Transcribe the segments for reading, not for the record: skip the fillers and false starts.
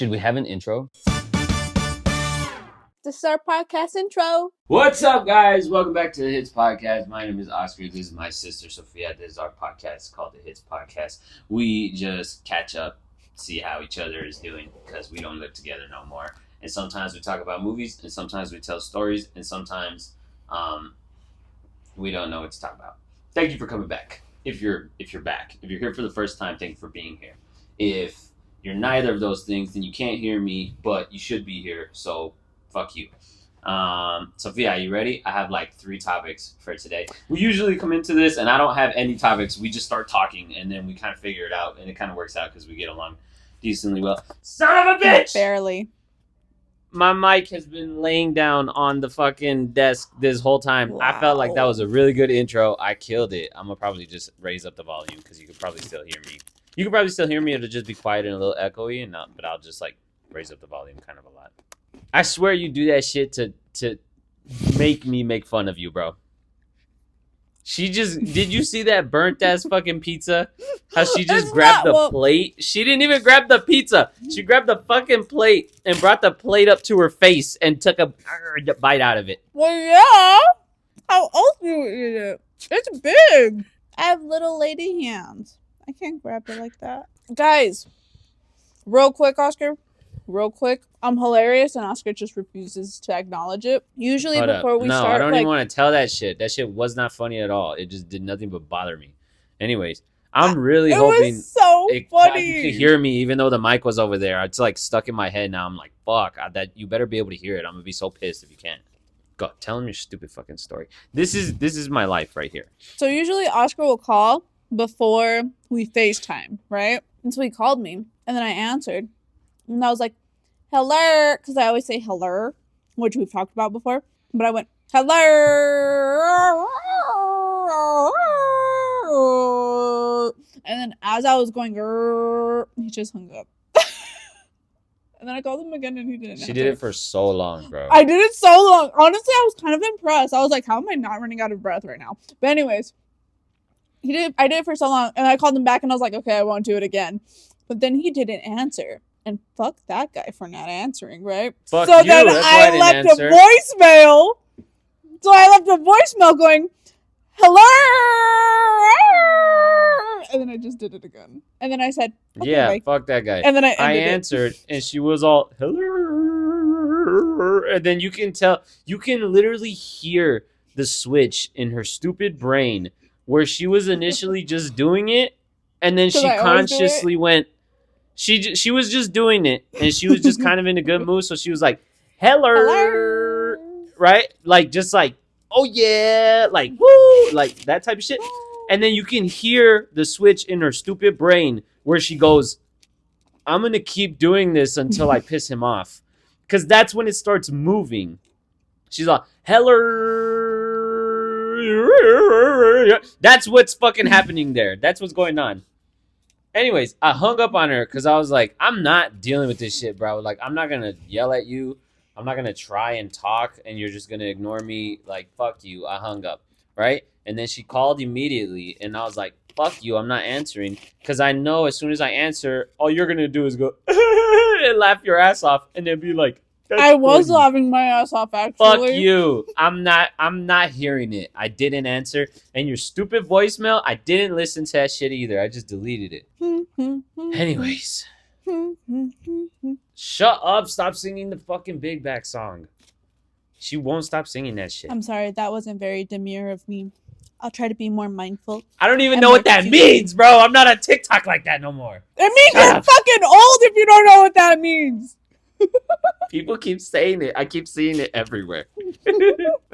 Should we have an intro? This is our podcast intro. What's up, guys? Welcome back to the Hits Podcast. My name is Oscar. This is my sister, Sophia. This is our podcast called the Hits Podcast. We just catch up, see how each other is doing, because we don't live together no more. And sometimes we talk about movies, and sometimes we tell stories, and sometimes we don't know what to talk about. Thank you for coming back. If you're back. If you're here for the first time, thank you for being here. If you're neither of those things, then you can't hear me, but you should be here, so fuck you. Sophia, you ready? I have like 3 topics for today. We usually come into this and I don't have any topics. We just start talking and then we kind of figure it out, and it kind of works out because we get along decently well. Son of a bitch! Barely. My mic has been laying down on the fucking desk this whole time. Wow. I felt like that was a really good intro. I killed it. I'm gonna probably just raise up the volume because you could probably still hear me. You can probably still hear me. It'll just be quiet and a little echoey, but I'll just like raise up the volume kind of a lot. I swear you do that shit to make me make fun of you, bro. Did you see that burnt ass fucking pizza? How she just grabbed the plate? She didn't even grab the pizza. She grabbed the fucking plate and brought the plate up to her face and took a bite out of it. Well, yeah. How else do you eat it? It's big. I have little lady hands. I can't grab it like that. Guys, real quick, Oscar. Real quick. I'm hilarious, and Oscar just refuses to acknowledge it. Usually before we start... No, I don't even want to tell that shit. That shit was not funny at all. It just did nothing but bother me. Anyways, I'm really hoping... It was so funny. You could hear me, even though the mic was over there. It's like stuck in my head now. I'm like, fuck, that you better be able to hear it. I'm going to be so pissed if you can't. Go, tell him your stupid fucking story. This is my life right here. So usually Oscar will call before we FaceTime, right? And so he called me, and then I answered. And I was like, hello, because I always say hello, which we've talked about before. But I went, hello. And then as I was going, he just hung up. And then I called him again and he didn't answer. She did it for so long, bro. I did it so long. Honestly, I was kind of impressed. I was like, how am I not running out of breath right now? But anyways, I did it for so long. And I called him back and I was like, okay, I won't do it again. But then he didn't answer. And fuck that guy for not answering, right? Fuck so you. then I left a voicemail. So I left a voicemail going, hello. And then I just did it again. And then I said, okay, yeah, bye. fuck that guy. And then I answered, and she was all, hello. And then you can literally hear the switch in her stupid brain where she was initially just doing it, and then she consciously went, She was just doing it, and she was just kind of in a good mood, so she was like, hello. Right? Like, just like, oh yeah, like, woo, like that type of shit. And then you can hear the switch in her stupid brain where she goes, I'm going to keep doing this until I piss him off. Because that's when it starts moving. She's like, hello. That's what's fucking happening there. That's what's going on. Anyways, I hung up on her because I was like, I'm not dealing with this shit, bro. Like, I'm not going to yell at you. I'm not going to try and talk, and you're just going to ignore me. Like, fuck you. I hung up, right? And then she called immediately, and I was like, fuck you. I'm not answering because I know as soon as I answer, all you're going to do is go and laugh your ass off and then be like, I was laughing my ass off, actually. Fuck you. I'm not hearing it. I didn't answer. And your stupid voicemail, I didn't listen to that shit either. I just deleted it. Anyways. Shut up. Stop singing the fucking Big Back song. She won't stop singing that shit. I'm sorry. That wasn't very demure of me. I'll try to be more mindful. I don't even know what that means, bro. I'm not on TikTok like that no more. It means you're fucking old if you don't know what that means. People keep saying it. I keep seeing it everywhere.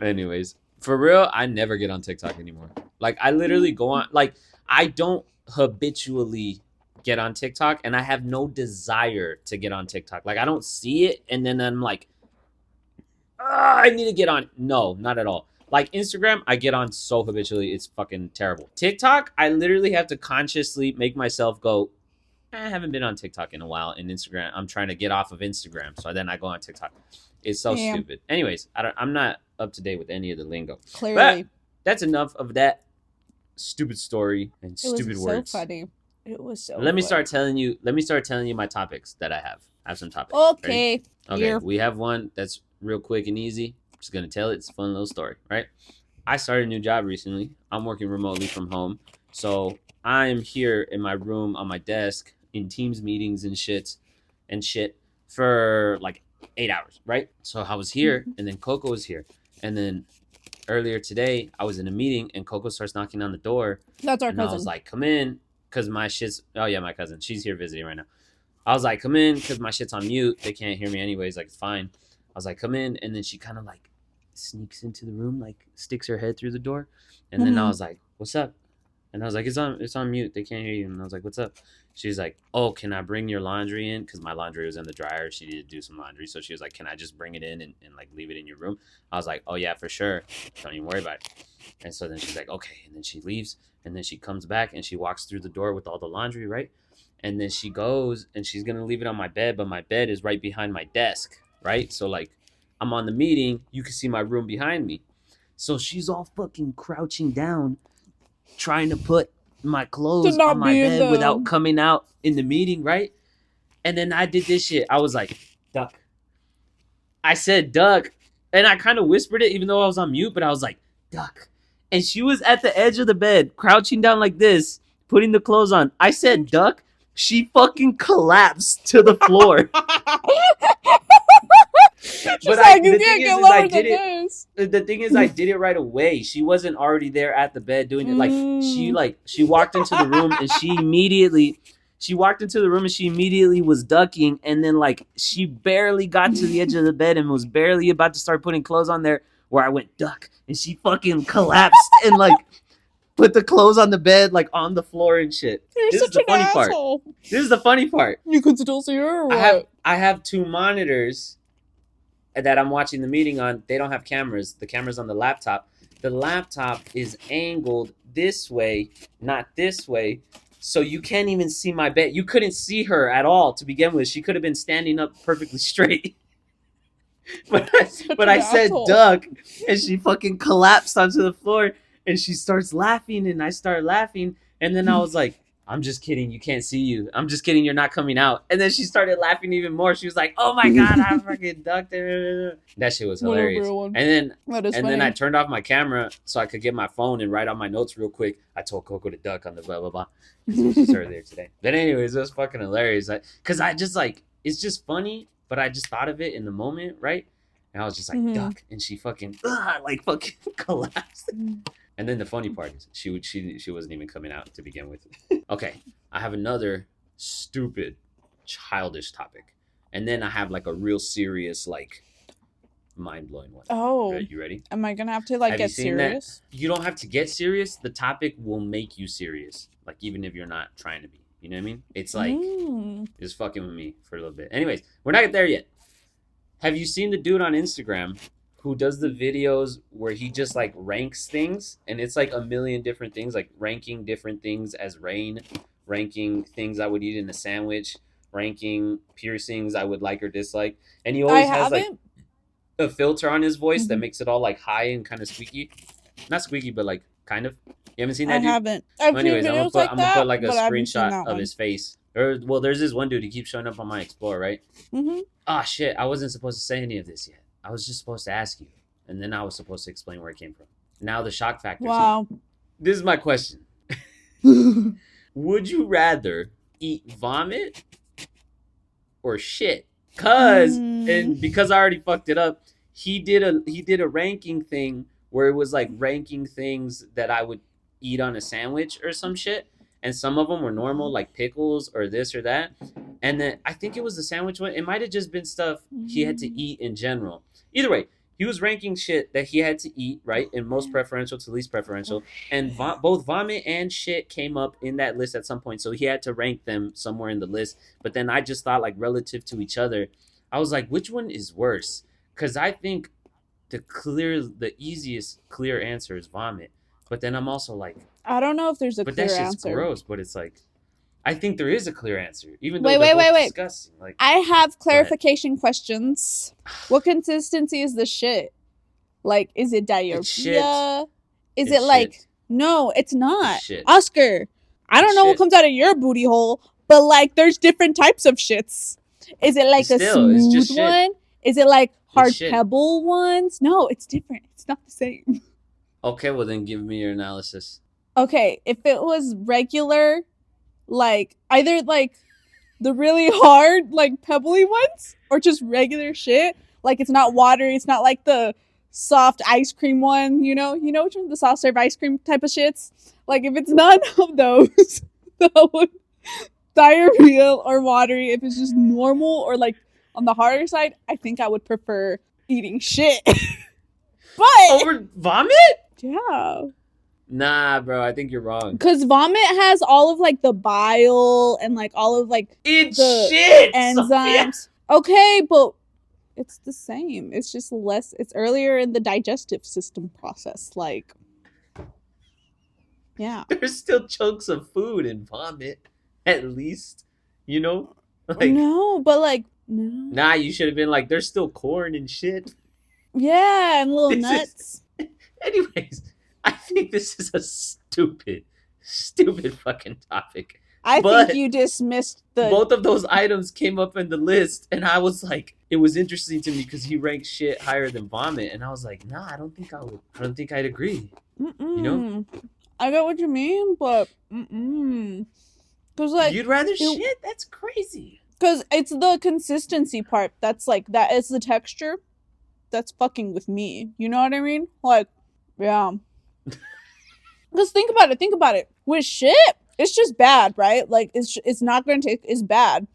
Anyways, for real, I never get on TikTok anymore. Like, I literally go on, like, I don't habitually get on TikTok, and I have no desire to get on TikTok. Like, I don't see it, and then I'm like, I need to get on. No, not at all. Like, Instagram, I get on so habitually, it's fucking terrible. TikTok, I literally have to consciously make myself go, I haven't been on TikTok in a while. And Instagram, I'm trying to get off of Instagram. So then I go on TikTok. It's so stupid. Anyways, I'm not up to date with any of the lingo. Clearly. But that's enough of that stupid story and stupid words. So funny. It was so Let me start telling you my topics that I have. I have some topics. Okay. Okay, Here. we have one that's real quick and easy. I'm just gonna tell it. It's a fun little story, right? I started a new job recently. I'm working remotely from home, so I'm here in my room on my desk in Teams meetings and shit for like 8 hours, right? So I was here, and then Coco was here, and then earlier today I was in a meeting, and Coco starts knocking on the door. That's our and cousin. I was like, "Come in," because my shit's. Oh yeah, my cousin. She's here visiting right now. I was like, "Come in," because my shit's on mute. They can't hear me anyways. Like, it's fine. I was like, "Come in," and then she kind of like sneaks into the room, like sticks her head through the door, and then I was like, "What's up?" And I was like, it's on mute. They can't hear you." And I was like, "What's up?" She's like, "Oh, can I bring your laundry in?" Because my laundry was in the dryer. She needed to do some laundry. So she was like, "Can I just bring it in and like leave it in your room?" I was like, "Oh, yeah, for sure. Don't even worry about it." And so then she's like, "Okay." And then she leaves. And then she comes back and she walks through the door with all the laundry, right? And then she goes and she's going to leave it on my bed. But my bed is right behind my desk, right? So like I'm on the meeting. You can see my room behind me. So she's all fucking crouching down, trying to put my clothes on my bed without coming out in the meeting, right? And then I did this shit. I was like, "Duck." I said duck. And I kind of whispered it even though I was on mute, but I was like, "Duck." And she was at the edge of the bed, crouching down like this, putting the clothes on. I said duck. She fucking collapsed to the floor. She's like, "You can't get lower than this." The thing is, I did it right away. She wasn't already there at the bed doing it. Like she walked into the room and she immediately was ducking, and then like she barely got to the edge of the bed and was barely about to start putting clothes on there where I went duck, and she fucking collapsed and like put the clothes on the bed, like on the floor and shit. This is the funny part. This is the funny part. You can still see her or what? I have two monitors that I'm watching the meeting on. They don't have cameras. The camera's on the laptop. The laptop is angled this way, not this way. So you can't even see my bed. You couldn't see her at all to begin with. She could have been standing up perfectly straight. but I said duck, and she fucking collapsed onto the floor, and she starts laughing, and I start laughing, and then I was like, "I'm just kidding. You can't see you. I'm just kidding. You're not coming out." And then she started laughing even more. She was like, "Oh my God, I fucking ducked it." That shit was hilarious. And then I turned off my camera so I could get my phone and write out my notes real quick. I told Coco to duck on the blah, blah, blah. Because it was just earlier today. But anyways, it was fucking hilarious. Because I just like, it's just funny, but I just thought of it in the moment, right? And I was just like, duck. And she fucking, like fucking collapsed. And then the funny part is she wasn't even coming out to begin with. Okay, I have another stupid, childish topic. And then I have like a real serious, like, mind-blowing one. Oh. You ready? Am I going to have to like get serious? That? You don't have to get serious. The topic will make you serious. Like, even if you're not trying to be. You know what I mean? It's like, it's fucking with me for a little bit. Anyways, we're not there yet. Have you seen the dude on Instagram who does the videos where he just like ranks things, and it's like a million different things, like ranking different things as rain, ranking things I would eat in a sandwich, ranking piercings I would like or dislike, and he always has like a filter on his voice that makes it all like high and kind of squeaky, not squeaky but like kind of. You haven't seen that? I haven't. Anyways, I'm gonna put like a screenshot of his face. Well, there's this one dude. He keeps showing up on my Explorer, right? Ah, shit! I wasn't supposed to say any of this yet. I was just supposed to ask you, and then I was supposed to explain where it came from. Now the shock factor. Wow. This is my question. Would you rather eat vomit or shit? Because I already fucked it up. He did a ranking thing where it was like ranking things that I would eat on a sandwich or some shit. And some of them were normal, like pickles or this or that. And then I think it was the sandwich one. It might have just been stuff he had to eat in general. Either way, he was ranking shit that he had to eat, right? In most preferential to least preferential. And both vomit and shit came up in that list at some point. So he had to rank them somewhere in the list. But then I just thought, like, relative to each other, I was like, which one is worse? Because I think the easiest clear answer is vomit. But then I'm also like, I don't know if there's a clear answer. But that's just gross. But it's like, I think there is a clear answer, even though they're both disgusting. Like, I have clarification questions. What consistency is the shit? Like, is it diarrhea? Is it like shit. No, it's not. Oscar, I don't know what comes out of your booty hole, but like, there's different types of shits. Is it like a It's just smooth shit. one? Is it like hard shit. pebble ones? No, it's different. It's not the same. Okay, well then give me your analysis. Okay, if it was regular, like either like the really hard, like pebbly ones, or just regular shit. Like it's not watery. It's not like the soft ice cream one. You know which one? The soft serve ice cream type of shits. Like if it's none of those, that one diarrhea or watery. If it's just normal or like on the harder side, I think I would prefer eating shit. But over vomit? Yeah. Nah, bro, I think you're wrong. Because vomit has all of like the bile and like all of like it's the shit, enzymes. Sophia. Okay, but it's the same. It's just less. It's earlier in the digestive system process. Like, yeah. There's still chunks of food in vomit, at least. You know? Like, no, but like, no. Nah, you should have been like, there's still corn and shit. Yeah, and little nuts. Anyways, I think this is a stupid fucking topic. I think you dismissed the... Both of those items came up in the list, and I was like, it was interesting to me because he ranked shit higher than vomit, and I was like, nah, I don't think I'd agree. You know? I get what you mean, but because like you'd rather shit? That's crazy. Because it's the consistency part that's like, that is the texture that's fucking with me. You know what I mean? Like, yeah. Because think about it. With shit, it's just bad, right? Like, it's not going to taste, it's bad.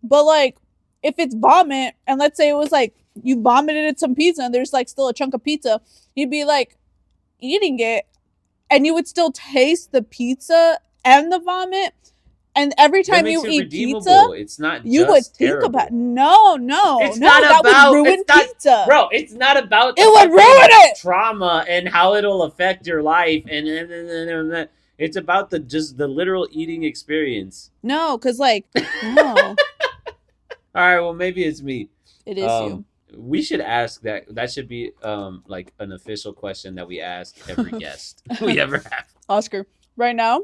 But like, if it's vomit, and let's say it was like, you vomited some pizza and there's like still a chunk of pizza, you'd be like eating it, and you would still taste the pizza and the vomit. And every time you eat pizza, it's not you would think about that would ruin pizza. Bro, it's not about it would ruin it. Trauma and how it'll affect your life, and it's about the literal eating experience. No, because like, no. All right, well maybe it's me. It is you. We should ask that. That should be like an official question that we ask every guest we ever have. Oscar, right now,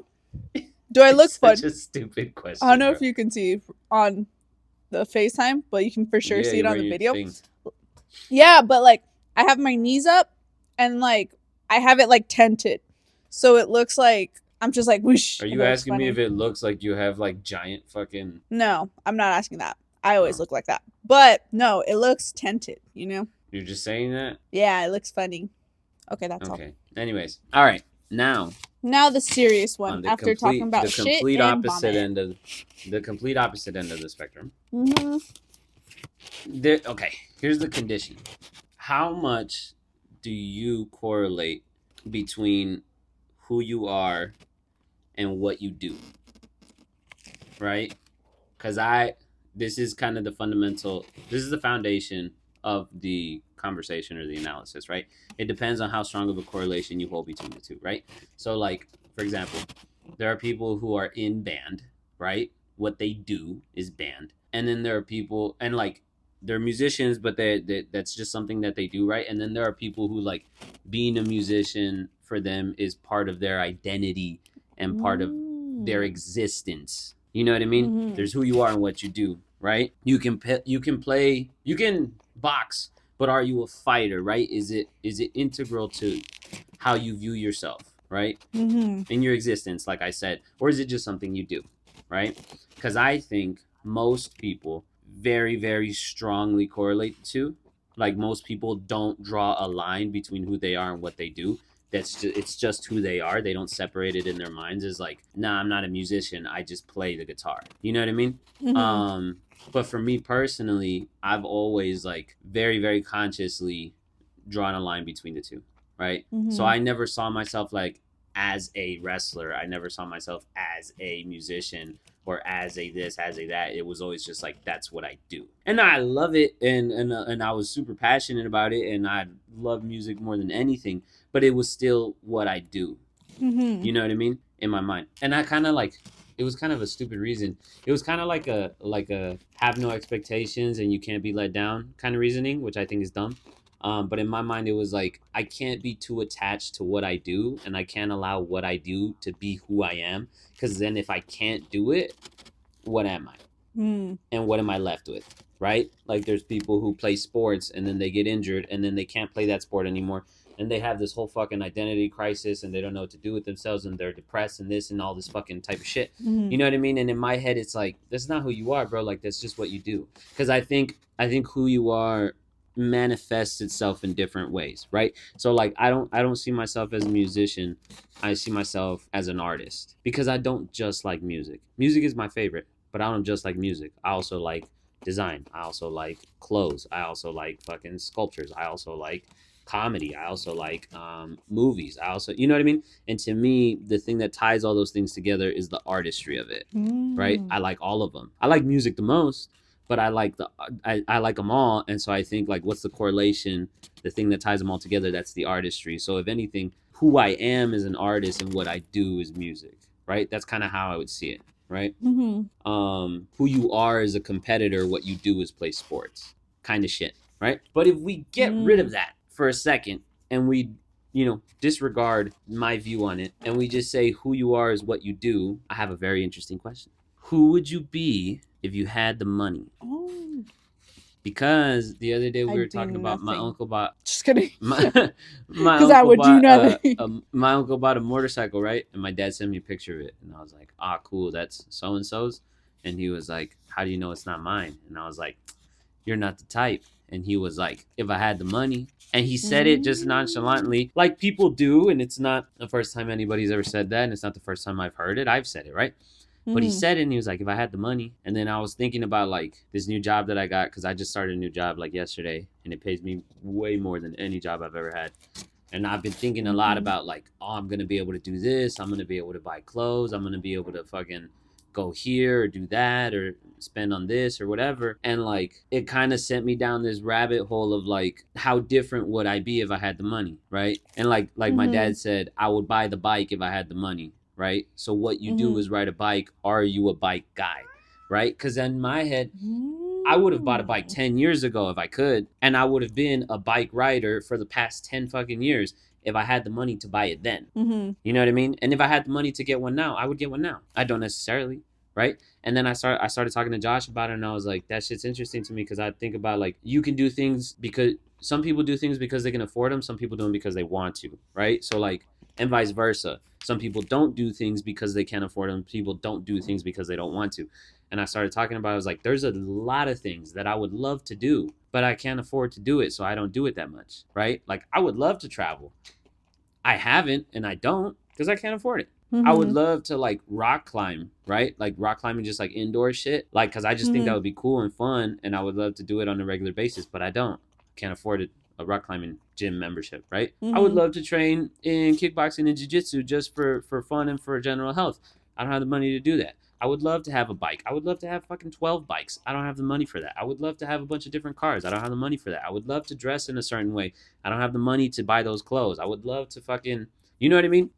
do I look fun? Such a stupid question. I don't know if you can see on the FaceTime, but you can for sure see it on the video. Yeah, but like I have my knees up and like I have it like tented, so it looks like I'm just like whoosh. Are you asking me if it looks like you have like giant fucking? No, I'm not asking that. I always look like that, but no, it looks tented. You know. You're just saying that. Yeah, it looks funny. Okay, that's all. Okay. Anyways, all right. Now the serious one. After talking about shit and vomit. The complete opposite end of the spectrum. Mm-hmm. Okay, here's the condition. How much do you correlate between who you are and what you do? Right? Because this is kind of the fundamental, this is the foundation of the conversation or the analysis, right? It depends on how strong of a correlation you hold between the two, right? So like, for example, there are people who are in band, right? What they do is band. And then there are people, and like, they're musicians, but that's just something that they do, right? And then there are people who like being a musician for them is part of their identity and part of their existence. You know what I mean? Mm-hmm. There's who you are and what you do, right? You can play, you can box, but are you a fighter, right? Is it integral to how you view yourself, right? Mm-hmm. In your existence, like I said, or is it just something you do, right? Because I think most people very, very strongly correlate the two. Like most people don't draw a line between who they are and what they do. It's just who they are. They don't separate it in their minds as like, nah, I'm not a musician. I just play the guitar. You know what I mean? Mm-hmm. But for me personally, I've always like very, very consciously drawn a line between the two, right? Mm-hmm. So I never saw myself like as a wrestler. I never saw myself as a musician or as a this, as a that. It was always just like, that's what I do. And I love it. And I was super passionate about it. And I love music more than anything. But it was still what I do. Mm-hmm. You know what I mean? In my mind. And I kind of like, it was kind of a stupid reason. It was kind of like a have no expectations and you can't be let down kind of reasoning, which I think is dumb. But in my mind, it was like, I can't be too attached to what I do, and I can't allow what I do to be who I am. Because then if I can't do it, what am I? Mm. And what am I left with? Right? Like there's people who play sports and then they get injured and then they can't play that sport anymore. And they have this whole fucking identity crisis and they don't know what to do with themselves and they're depressed and this and all this fucking type of shit. Mm. You know what I mean? And in my head, it's like, that's not who you are, bro. Like that's just what you do. Because I think who you are manifests itself in different ways, right? So like I don't see myself as a musician. I see myself as an artist because I don't just like music. Music is my favorite, but I don't just like music. I also like design. I also like clothes. I also like fucking sculptures. I also like comedy. I also like movies. I also, you know what I mean? And to me, the thing that ties all those things together is the artistry of it, right? I like all of them. I like music the most, but I like I like them all. And so I think like, what's the correlation? The thing that ties them all together, that's the artistry. So if anything, who I am as an artist and what I do is music, right? That's kind of how I would see it, right? Who you are as a competitor, what you do is play sports, kind of shit, right? But if we get rid of that for a second and we, disregard my view on it and we just say who you are is what you do, I have a very interesting question. Who would you be if you had the money? Oh. Because the other day we I were do talking about my nothing. uncle bought Just kidding. my Because I would do nothing. my uncle bought a motorcycle, right? And my dad sent me a picture of it, and I was like, "Ah, cool, that's so and so's." And he was like, "How do you know it's not mine?" And I was like, "You're not the type." And he was like, "If I had the money." And he said it just nonchalantly, like people do, and it's not the first time anybody's ever said that, and it's not the first time I've heard it. I've said it, right? But he said it and he was like, if I had the money. And then I was thinking about like this new job that I got because I just started a new job like yesterday and it pays me way more than any job I've ever had. And I've been thinking a lot about like, oh, I'm going to be able to do this. I'm going to be able to buy clothes. I'm going to be able to fucking go here or do that or spend on this or whatever. And like, it kind of sent me down this rabbit hole of like, how different would I be if I had the money, right? And like my dad said, I would buy the bike if I had the money. Right? So what you do is ride a bike. Are you a bike guy? Right? Because in my head, I would have bought a bike 10 years ago if I could. And I would have been a bike rider for the past 10 fucking years if I had the money to buy it then. You know what I mean? And if I had the money to get one now, I would get one now. I don't necessarily. Right? And then I started talking to Josh about it and I was like, that shit's interesting to me because I think about like, you can do things because some people do things because they can afford them. Some people do them because they want to. Right? So like, and vice versa. Some people don't do things because they can't afford them. People don't do things because they don't want to. And I started talking about it. I was like, there's a lot of things that I would love to do, but I can't afford to do it. So I don't do it that much. Right? Like I would love to travel. I haven't and I don't because I can't afford it. I would love to like rock climb, right? Like rock climbing, just like indoor shit. Like, cause I just think that would be cool and fun. And I would love to do it on a regular basis, but I don't. Can't afford it. A rock climbing gym membership, right? I would love to train in kickboxing and jiu-jitsu just for fun and for general health. I don't have the money to do that. I would love to have a bike. I would love to have fucking 12 bikes. I don't have the money for that. I would love to have a bunch of different cars. I don't have the money for that. I would love to dress in a certain way. I don't have the money to buy those clothes. I would love to fucking, you know what I mean?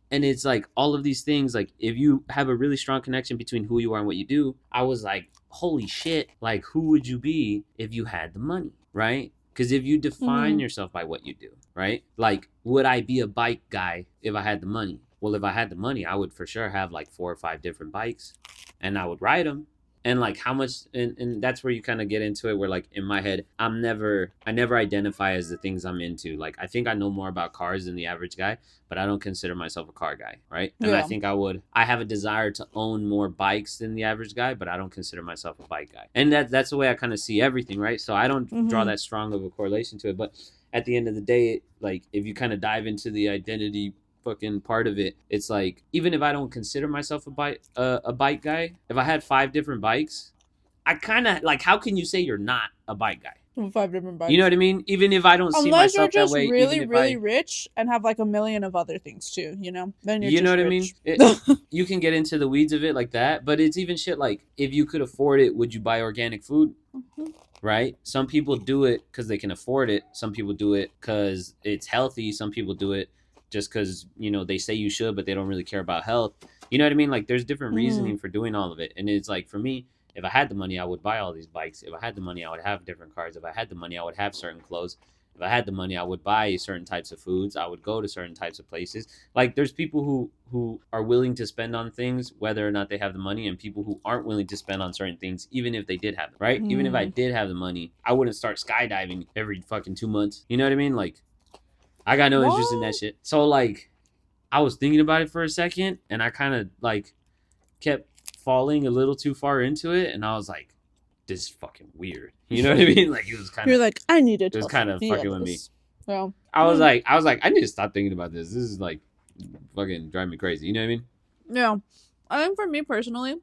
And it's like all of these things, like if you have a really strong connection between who you are and what you do, I was like, holy shit, like who would you be if you had the money, right? Because if you define yourself by what you do, right? Like, would I be a bike guy if I had the money? Well, if I had the money, I would for sure have like 4 or 5 different bikes and I would ride them. And like how much, and that's where you kind of get into it where like in my head, I never identify as the things I'm into. Like, I think I know more about cars than the average guy, but I don't consider myself a car guy, right? And I think I have a desire to own more bikes than the average guy, but I don't consider myself a bike guy. And that's the way I kind of see everything, right? So I don't draw that strong of a correlation to it. But at the end of the day, like if you kind of dive into the identity fucking part of it, it's like even if I don't consider myself a bike guy, if I had 5 different bikes, I kind of like, how can you say you're not a bike guy? 5 different bikes. You know what I mean? Even if I don't see Unless myself you're just that way, really, really rich and have like a million of other things too, you know? Then you're you know just what rich. I mean? You can get into the weeds of it like that, but it's even shit like if you could afford it, would you buy organic food? Right? Some people do it because they can afford it. Some people do it because it's healthy. Some people do it just because, you know, they say you should, but they don't really care about health. You know what I mean? Like there's different reasoning for doing all of it. And it's like, for me, if I had the money, I would buy all these bikes. If I had the money, I would have different cars. If I had the money, I would have certain clothes. If I had the money, I would buy certain types of foods. I would go to certain types of places. Like there's people who are willing to spend on things whether or not they have the money, and people who aren't willing to spend on certain things even if they did have them, right? Even if I did have the money, I wouldn't start skydiving every fucking 2 months. You know what I mean? Like I got no interest in that shit. So like I was thinking about it for a second, and I kind of like kept falling a little too far into it, and I was like, this is fucking weird. You know what I mean? Like it was kind of. You're like, I need to. It was kind of fucking with me. So I was like, I need to stop thinking about this. This is like fucking driving me crazy. You know what I mean? Yeah. I think for me personally,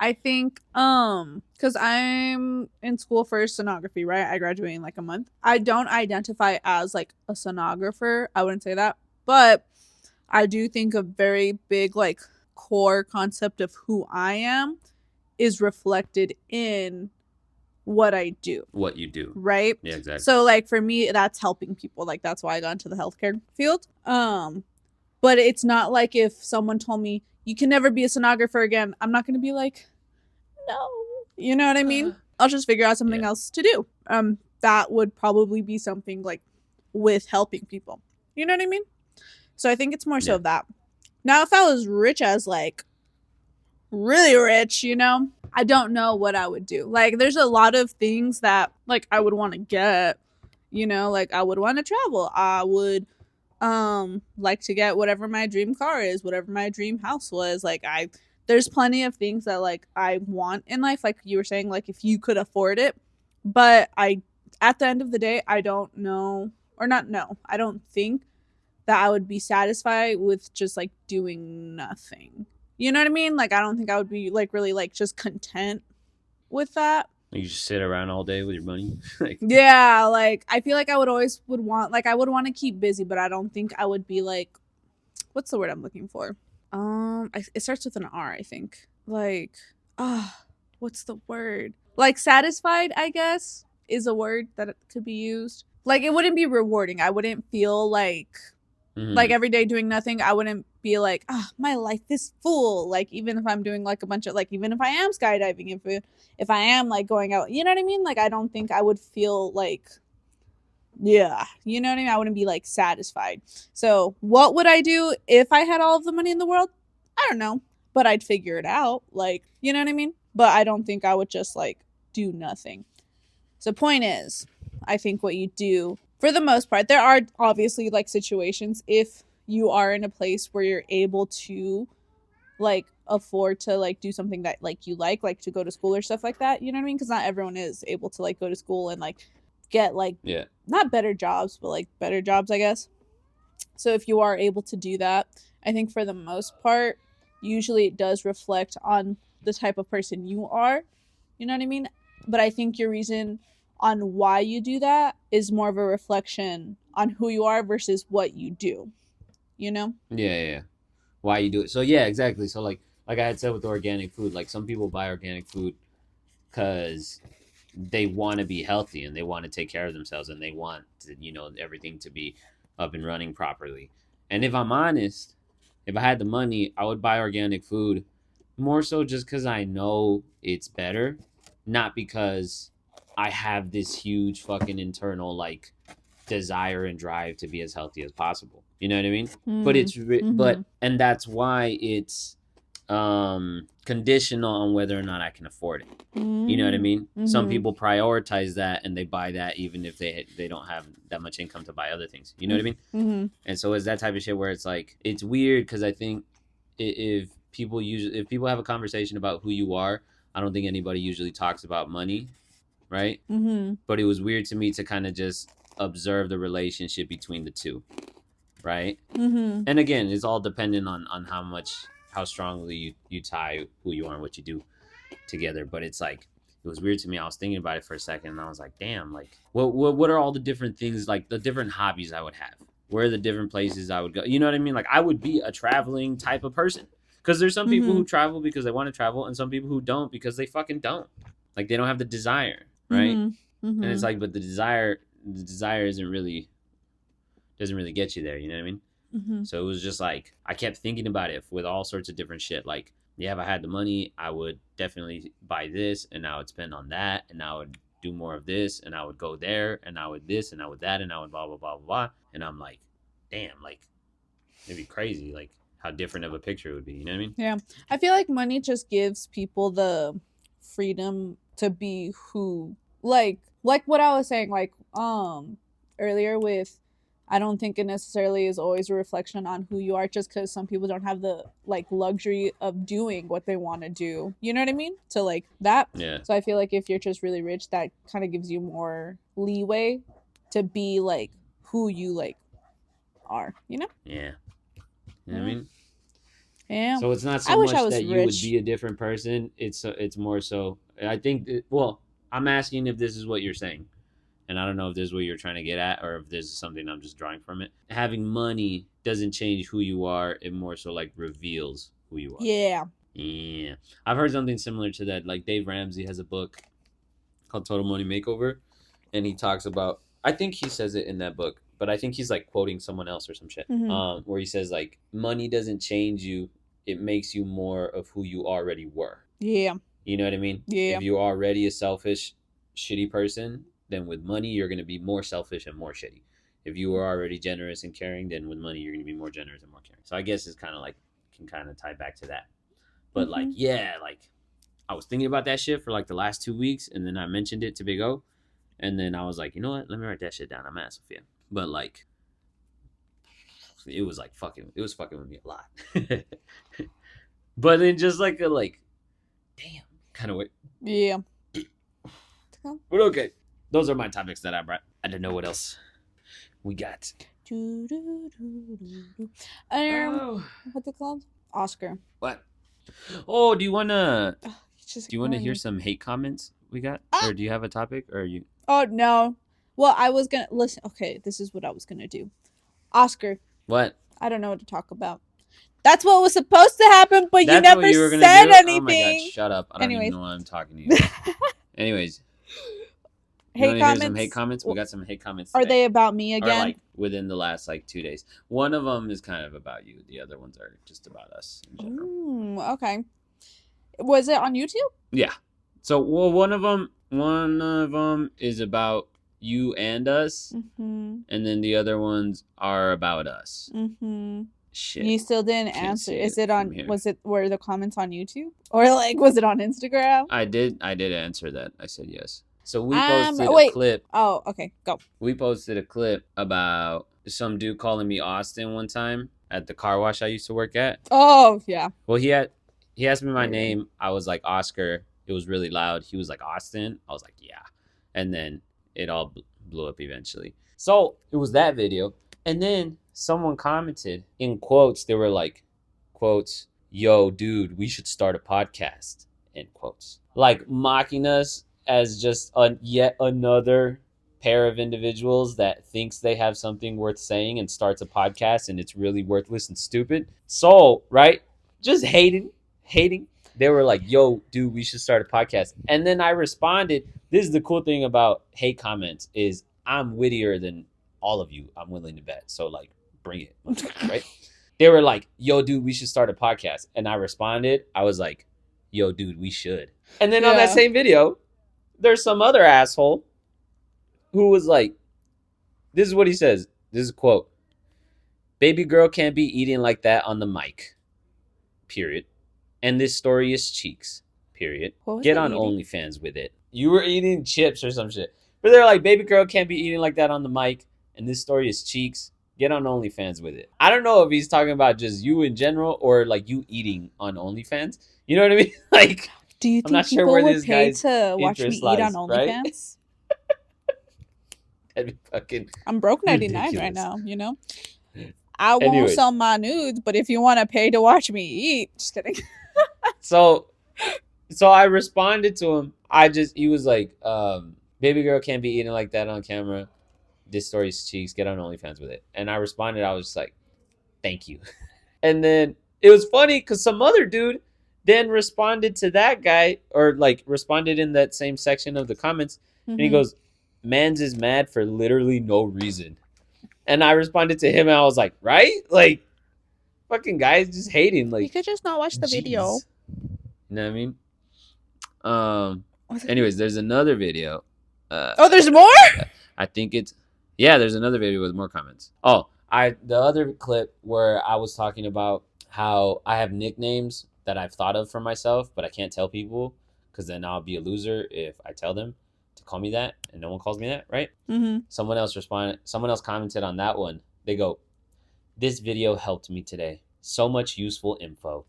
I think because I'm in school for sonography, right? I graduate in like a month. I don't identify as like a sonographer. I wouldn't say that, but I do think a very big like core concept of who I am is reflected in what I do. What you do. Right? Yeah, exactly. So like for me, that's helping people. Like that's why I got into the healthcare field. But it's not like if someone told me you can never be a sonographer again, I'm not gonna be like, no. You know what I mean? I'll just figure out something else to do. That would probably be something like with helping people. You know what I mean? So I think it's more so of that. Now, if I was rich as like really rich, you know, I don't know what I would do. Like there's a lot of things that like I would want to get, you know, like I would want to travel. I would like to get whatever my dream car is, whatever my dream house was. Like there's plenty of things that like I want in life, like you were saying, like if you could afford it. But at the end of the day, I don't know, or not know, I don't think that I would be satisfied with just like doing nothing. You know what I mean? Like I don't think I would be like really like just content with that. You just sit around all day with your money. Yeah, like I feel like I would want like I would want to keep busy, but I don't think I would be like, what's the word I'm looking for? It starts with an R, I think. Like, what's the word? Like satisfied, I guess, is a word that could be used. Like it wouldn't be rewarding. I wouldn't feel like like every day doing nothing. I wouldn't be like, my life is full. Like even if I'm doing like a bunch of like, even if I am skydiving, if I am like going out, you know what I mean? Like I don't think I would feel like, yeah, you know what I mean? I wouldn't be like satisfied. So what would I do if I had all of the money in the world? I don't know, but I'd figure it out. Like, you know what I mean? But I don't think I would just like do nothing. So point is, I think what you do for the most part, there are obviously like situations if you are in a place where you're able to like afford to like do something that like you like to go to school or stuff like that. You know what I mean? Because not everyone is able to like go to school and like get like not better jobs, but like better jobs, I guess. So if you are able to do that, I think for the most part, usually it does reflect on the type of person you are. You know what I mean? But I think your reason on why you do that is more of a reflection on who you are versus what you do. You know? Yeah. Why you do it. So yeah, exactly. So like I had said with organic food, like some people buy organic food because they want to be healthy and they want to take care of themselves and they want to, you know, everything to be up and running properly. And if I'm honest, if I had the money, I would buy organic food more so just because I know it's better, not because I have this huge fucking internal like desire and drive to be as healthy as possible. You know what I mean? But it's but and that's why it's conditional on whether or not I can afford it. You know what I mean? Some people prioritize that and they buy that even if they don't have that much income to buy other things. You know what I mean? And so it's that type of shit where it's like it's weird because I think if people have a conversation about who you are, I don't think anybody usually talks about money, right? But it was weird to me to kind of just observe the relationship between the two, right? And again, it's all dependent on how strongly you tie who you are and what you do together. But it's like it was weird to me. I was thinking about it for a second and I was like, damn, like what are all the different things, like the different hobbies I would have, where are the different places I would go? You know what I mean? Like I would be a traveling type of person because there's some people who travel because they want to travel and some people who don't because they fucking don't, like they don't have the desire, right? And it's like, but the desire doesn't really get you there. You know what I mean? So it was just like I kept thinking about it with all sorts of different shit. Like, yeah, if I had the money, I would definitely buy this, and I would spend on that, and I would do more of this, and I would go there, and I would this, and I would that, and I would blah blah blah blah blah. And I'm like, damn, like it'd be crazy, like how different of a picture it would be. You know what I mean? Yeah. I feel like money just gives people the freedom to be who, like what I was saying, like earlier with, I don't think it necessarily is always a reflection on who you are, just because some people don't have the like luxury of doing what they want to do. You know what I mean? So like that. Yeah. So I feel like if you're just really rich, that kind of gives you more leeway to be like who you like are. You know? Yeah. You know what I mean? Yeah. So it's not so I wish much I was that you would rich. be a different person. It's more so. I think. Well, I'm asking if this is what you're saying, and I don't know if this is what you're trying to get at, or if this is something I'm just drawing from it. Having money doesn't change who you are. It more so like reveals who you are. Yeah. Yeah. I've heard something similar to that. Like Dave Ramsey has a book called Total Money Makeover, and he talks about. I think he says it in that book, but I think he's like quoting someone else or some shit. Mm-hmm. Where he says like money doesn't change you. It makes you more of who you already were. Yeah. You know what I mean? Yeah. If you're already a selfish, shitty person, then with money, you're going to be more selfish and more shitty. If you were already generous and caring, then with money, you're going to be more generous and more caring. So I guess it's kind of like, can kind of tie back to that. But like, yeah, like I was thinking about that shit for like the last 2 weeks. And then I mentioned it to Big O. And then I was like, you know what? Let me write that shit down. I'm at Sophia. But like, it was like fucking with me a lot. But in just like a like, damn kind of way. Yeah. But okay, those are my topics that I brought. I don't know what else we got. What's it called? Oscar. What? Oh, do you wanna hear some hate comments we got, or do you have a topic, or you? Oh no. Well, I was gonna listen. Okay, this is what I was gonna do. Oscar. What? I don't know what to talk about. That's what was supposed to happen, but you never said anything. Oh my god, shut up. I don't even know why I'm talking to you. Anyways. Hate comments. Hear some hate comments? We got some hate comments today. Are they about me again? Or like within the last like 2 days. One of them is kind of about you. The other ones are just about us in general. Okay. Was it on YouTube? Yeah. So well, one of them is about you and us, and then the other ones are about us. Shit. You still didn't answer. Is it on? Were the comments on YouTube, or like was it on Instagram? I did answer that. I said yes. So we posted a clip. Oh, okay, go. We posted a clip about some dude calling me Austin one time at the car wash I used to work at. Oh yeah. Well, he asked me my name. I was like Oscar. It was really loud. He was like Austin. I was like yeah, and then it all blew up eventually. So it was that video, and then someone commented in quotes. They were like, quotes, "Yo, dude, we should start a podcast." End quotes. Like mocking us as just yet another pair of individuals that thinks they have something worth saying and starts a podcast and it's really worthless and stupid. So, right? Just hating. They were like, yo, dude, we should start a podcast. And then I responded, this is the cool thing about hate comments is I'm wittier than all of you. I'm willing to bet. So, like, bring it. Right? They were like, yo, dude, we should start a podcast. And I responded, I was like, yo, dude, we should. And then on that same video, there's some other asshole who was like, this is what he says. This is a quote. Baby girl can't be eating like that on the mic. Period. And this story is cheeks. Period. Get on OnlyFans with it. You were eating chips or some shit. But they're like, baby girl can't be eating like that on the mic. And this story is cheeks. Get on OnlyFans with it. I don't know if he's talking about just you in general or like you eating on OnlyFans. You know what I mean? Like, do you think people would pay to watch me eat on OnlyFans? That'd be fucking. I'm broke 99 right now, you know? I won't sell my nudes, but if you want to pay to watch me eat, just kidding. So I responded to him. He was like, baby girl can't be eating like that on camera. This story's cheeks. Get on OnlyFans with it. And I responded. I was just like, thank you. And then it was funny because some other dude then responded to that guy or like responded in that same section of the comments. And he goes, mans is mad for literally no reason. And I responded to him and I was like, right? Like, fucking guys just hating. Like, you could just not watch the video. You know what I mean? Anyways, there's another video Oh, there's more? I think it's there's another video with more comments. Oh, the other clip where I was talking about how I have nicknames that I've thought of for myself, but I can't tell people because then I'll be a loser if I tell them to call me that and no one calls me that, right? Mm-hmm. Someone else commented on that one. They go, "This video helped me today. So much useful info!"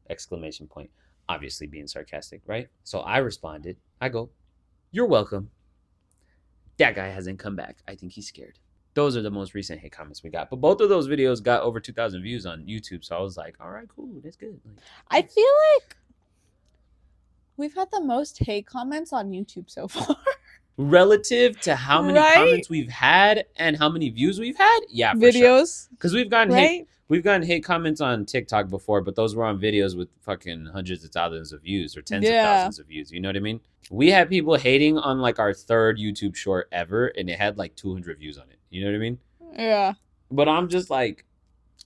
Exclamation point. Obviously being sarcastic, right? So I responded. I go, "You're welcome. That guy hasn't come back. I think he's scared." Those are the most recent hate comments we got. But both of those videos got over 2,000 views on YouTube. So I was like, all right, cool. That's good. Like, I feel like we've had the most hate comments on YouTube so far. Relative to how many Right? comments we've had and how many views we've had? Yeah, for Videos. Because we've gotten Right? we've gotten hate comments on TikTok before, but those were on videos with fucking hundreds of thousands of views or tens of thousands of views. You know what I mean? We had people hating on like our third YouTube short ever, and it had like 200 views on it. You know what I mean? Yeah. But I'm just like,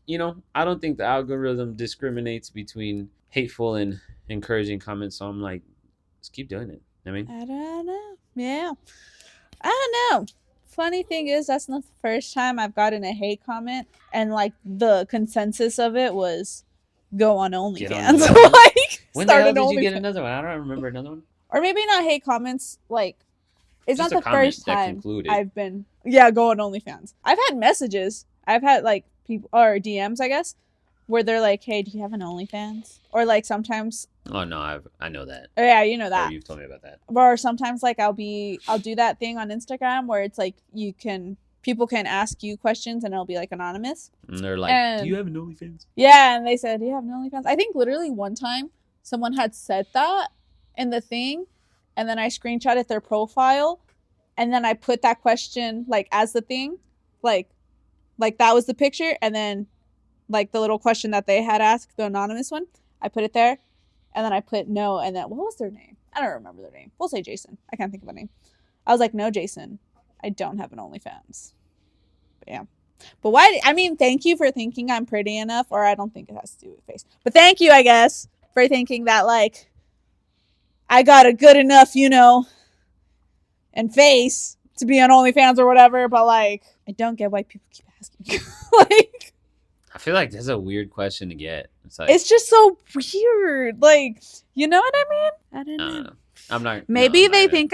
I don't think the algorithm discriminates between hateful and encouraging comments. So I'm like, let's keep doing it. I mean, I don't know. Yeah. I don't know. Funny thing is, that's not the first time I've gotten a hate comment, and like the consensus of it was go on OnlyFans. Like, when the hell start did an you get OnlyFans. another one? I don't remember another one. Or maybe not hate comments. Like, it's Just not a the comment first that time concluded. I've been go on OnlyFans. I've had messages. I've had like people or DMs, I guess, where they're like, "Hey, do you have an OnlyFans?" Or like sometimes. Oh no, I know that. Oh yeah, you know that. Or you've told me about that. Or sometimes like I'll do that thing on Instagram where it's like people can ask you questions and it'll be like anonymous. And they're like, "Do you have an OnlyFans?" Yeah, and they said, "Do you have an OnlyFans?" I think literally one time someone had said that in the thing, and then I screenshotted their profile, and then I put that question like as the thing, like that was the picture, and then like the little question that they had asked, the anonymous one, I put it there. And then I put no, and then what was their name? I don't remember their name. We'll say Jason. I can't think of a name. I was like, no, Jason, I don't have an OnlyFans. But yeah. But why? I mean, thank you for thinking I'm pretty enough, or I don't think it has to do with face. But thank you, I guess, for thinking that like I got a good enough, and face to be on OnlyFans or whatever. But like, I don't get why people keep asking. Like, I feel like that's a weird question to get. It's just so weird. Like, you know what I mean? I don't know. I'm not. Maybe they think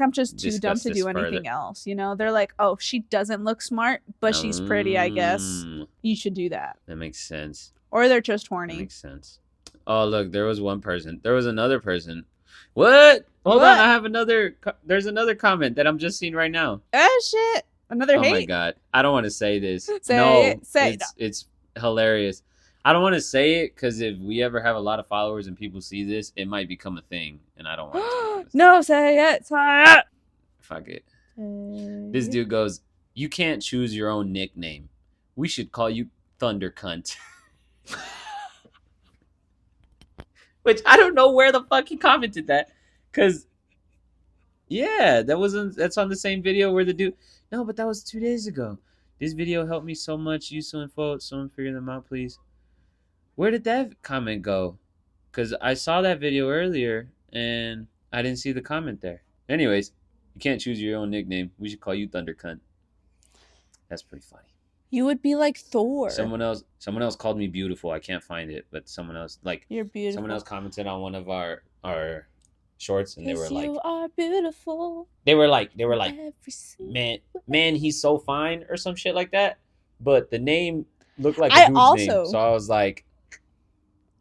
I'm just too dumb to do anything further. else. They're like, oh, she doesn't look smart, but she's pretty. I guess you should do that. That makes sense. Or they're just horny. That makes sense. Oh look, there was one person. There was another person. What? Hold on, I have another. There's another comment that I'm just seeing right now. Oh shit! Another hate. Oh my god! I don't want to say this. Say it's hilarious. I don't want to say it because if we ever have a lot of followers and people see this, it might become a thing, and I don't want to. No, say it. Say it. Fuck it. This dude goes, "You can't choose your own nickname. We should call you Thunder Cunt." Which I don't know where the fuck he commented that, because yeah, that's on the same video where the dude. No, but that was 2 days ago. This video helped me so much. Useful info. Someone figure them out, please. Where did that comment go? Because I saw that video earlier and I didn't see the comment there. Anyways, you can't choose your own nickname. We should call you Thunder Cunt. That's pretty funny. You would be like Thor. Someone else called me beautiful. I can't find it, but someone else you're beautiful. Someone else commented on one of our shorts, and they were like, "You are beautiful." They were like, man, he's so fine, or some shit like that. But the name looked like a dude's name, so I was like,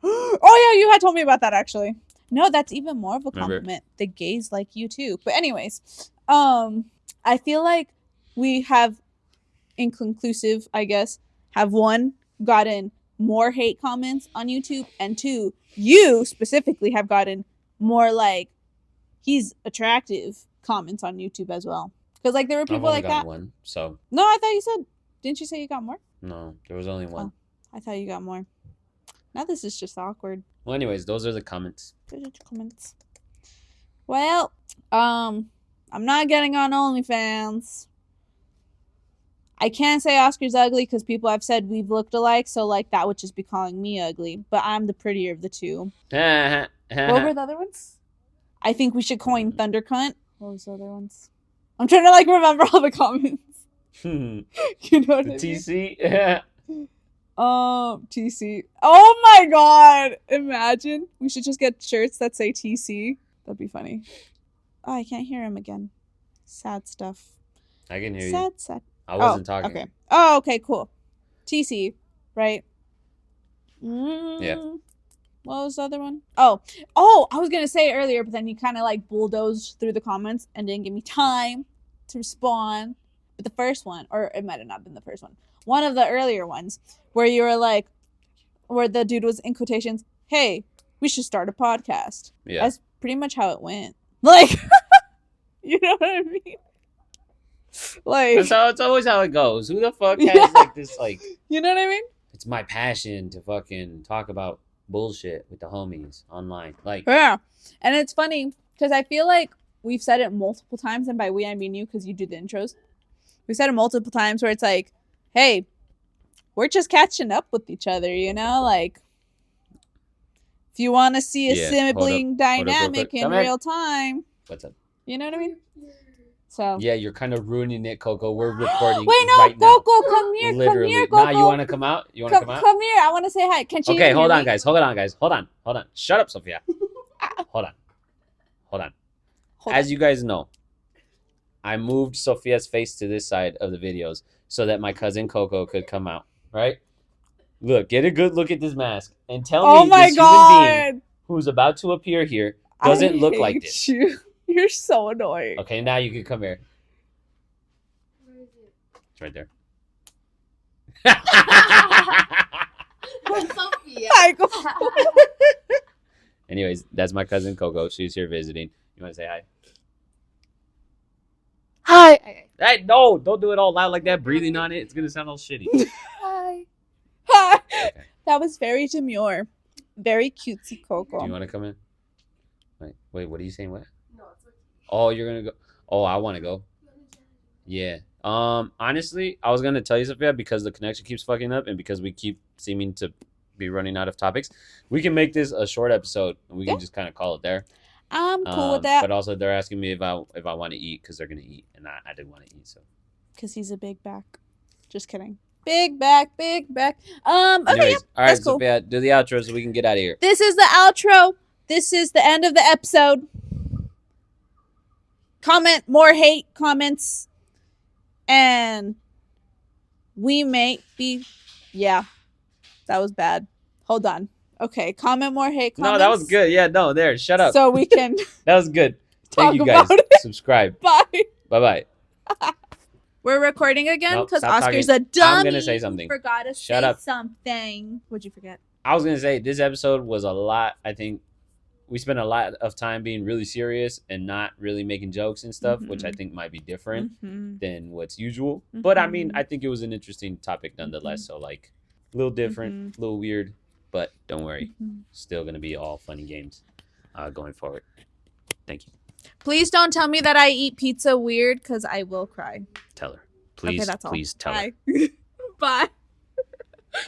oh yeah, you had told me about that actually. No, that's even more of a compliment. Remember? The gays like you too. But anyways, I feel like we have, inconclusive, I guess, have one, gotten more hate comments on YouTube, and two, you specifically have gotten more like he's attractive comments on YouTube as well. Because like there were people like that. One, so no, I thought you said. Didn't you say you got more? No, there was only one. Oh, I thought you got more. Now this is just awkward. Well, anyways, those are the comments. Well, I'm not getting on OnlyFans. I can't say Oscar's ugly because people have said we've looked alike, so like that would just be calling me ugly. But I'm the prettier of the two. What were the other ones? I think we should coin Thunder Cunt. What was the other ones? I'm trying to like remember all the comments. You know what I mean? TC. Yeah. TC. Oh my god! Imagine we should just get shirts that say TC. That'd be funny. Oh, I can't hear him again. Sad stuff. I can hear sad, you. Sad. I wasn't talking. Okay. Oh, okay, cool. TC, right? Yeah. What was the other one? Oh, I was gonna say earlier, but then you kind of like bulldozed through the comments and didn't give me time to respond. But the first one, or it might have not been the first one, one of the earlier ones, where you were like, where the dude was in quotations, "Hey, we should start a podcast." Yeah. That's pretty much how it went. Like, you know what I mean? Like, it's always how it goes. Who the fuck has like this like? You know what I mean? It's my passion to fucking talk about bullshit with the homies online. Like, yeah, and it's funny because I feel like we've said it multiple times, and by we I mean you because you do the intros. We've said it multiple times where it's like, hey, we're just catching up with each other, you know? Like, if you want to see a sibling dynamic in real time. What's up? You know what I mean? So. Yeah, you're kind of ruining it, Coco. We're recording Wait, no, right Coco, now. come here. Literally. Come here, Coco. Nah, you want to come out? You want to come out? Come here. I want to say hi. Can she Okay, hold on, me? guys. Hold on. Shut up, Sophia. Hold on. As you guys know, I moved Sophia's face to this side of the videos so that my cousin Coco could come out, right? Look, get a good look at this mask and tell me this human being who's about to appear here doesn't look like this. You're so annoying. Okay, now you can come here. Where is it? It's right there. Sophia. Anyways, that's my cousin Coco. She's here visiting. You want to say hi? Hi. Okay. Hey, no, don't do it all loud like that. Breathing on it, it's gonna sound all shitty. Hi. Hi. Okay. That was very demure. Very cutesy, Coco. Do you want to come in? Wait, what are you saying? What? No, it's okay. Oh, you're gonna go. Oh, I want to go. Yeah. Honestly, I was gonna tell you, Sophia, because the connection keeps fucking up and because we keep seeming to be running out of topics, we can make this a short episode and we can just kind of call it there. I'm cool with that. But also, they're asking me if I want to eat because they're gonna eat, and I didn't want to eat. So. Because he's a big back. Just kidding. Big back. Okay. Anyways, Yeah, all right, that's cool. Sophia, do the outro so we can get out of here. This is the outro. This is the end of the episode. Comment more hate comments. And we may be. Yeah. That was bad. Hold on. Okay. Comment more hate comments. No, that was good. Yeah, no, there. Shut up. So we can. That was good. Talk Thank you guys. about it. Subscribe. Bye. Bye. We're recording again Nope, because stop Oscar's talking. a dummy. I'm gonna say something. Forgot to Shut say up. something. What'd you forget? I was gonna say this episode was a lot. I think we spent a lot of time being really serious and not really making jokes and stuff, which I think might be different than what's usual. But I mean, I think it was an interesting topic nonetheless. So like, a little different, a little weird, but don't worry, still gonna be all fun and games going forward. Thank you. Please don't tell me that I eat pizza weird because I will cry. Tell her, please. Okay, that's all. Please tell her. Bye. Bye.